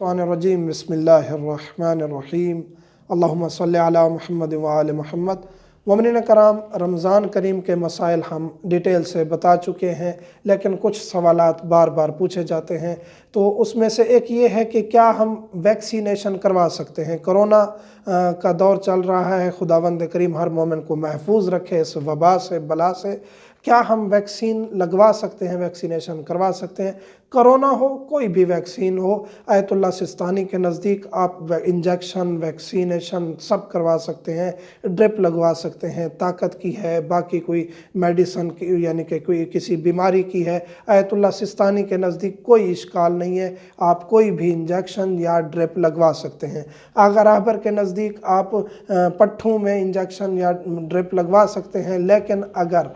रजीम बिस्मिल्लाहिर्रहमानिर्रहीम अल्लाहुम्मा सल्ली अला मुहम्मद व आले मुहम्मद। मोमिनीन कराम, रमज़ान करीम के मसाइल हम डिटेल से बता चुके हैं, लेकिन कुछ सवालात बार बार पूछे जाते हैं। तो उसमें से एक ये है कि क्या हम वैक्सीनेशन करवा सकते हैं। कोरोना का दौर चल रहा है, खुदावंद करीम हर मोमिन को महफूज रखे इस वबा से, बला से। क्या हम वैक्सीन लगवा सकते हैं, वैक्सीनेशन करवा सकते हैं। कोरोना हो, कोई भी वैक्सीन हो, आयतुल्लाह सिस्तानी के नज़दीक आप इंजेक्शन, वैक्सीनेशन सब करवा सकते हैं, ड्रिप लगवा सकते हैं। ताकत की है, बाकी कोई मेडिसन की यानी कि कोई किसी बीमारी की है, आयतुल्लाह सिस्तानी के नज़दीक कोई इश्काल नहीं है, आप कोई भी इंजेक्शन या ड्रिप लगवा सकते हैं। आगा रहबर के नज़दीक आप पट्ठों में इंजेक्शन या ड्रिप लगवा सकते हैं, लेकिन अगर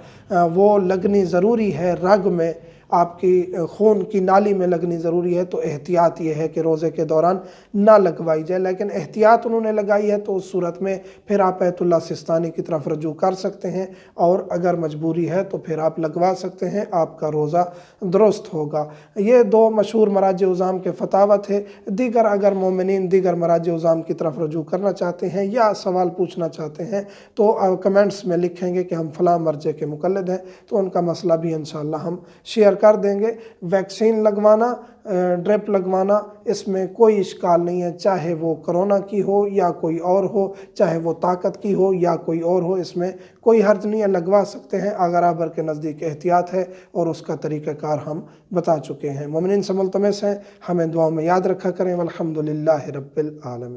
वो लगनी ज़रूरी है, रग में आपकी खून की नाली में लगनी ज़रूरी है, तो एहतियात ये है कि रोज़े के दौरान ना लगवाई जाए। लेकिन एहतियात उन्होंने लगाई है तो उस सूरत में फिर आप आयतुल्लाह सिस्तानी की तरफ रजू कर सकते हैं, और अगर मजबूरी है तो फिर आप लगवा सकते हैं, आपका रोज़ा दुरुस्त होगा। ये दो मशहूर मराज उज़ाम के फतावा थे। दीगर अगर मोमिनीन दीगर मराज उज़ाम की तरफ रजू करना चाहते हैं या सवाल पूछना चाहते हैं तो कमेंट्स में लिखेंगे कि हम फ़लाँ मर्जे के मुक़ल्लिद हैं, तो उनका मसला भी इंशाअल्लाह हम शेयर कर देंगे। वैक्सीन लगवाना, ड्रिप लगवाना, इसमें कोई इश्काल नहीं है, चाहे वो कोरोना की हो या कोई और हो, चाहे वो ताकत की हो या कोई और हो, इसमें कोई हर्ज नहीं है, लगवा सकते हैं। अगर आबर के नज़दीक एहतियात है और उसका तरीक़ाकार हम बता चुके हैं। मोमिनीन से मुल्तमस हैं, हमें दुआओं में याद रखा करें। वल्हम्दुलिल्लाहि रब्बिल आलमीन।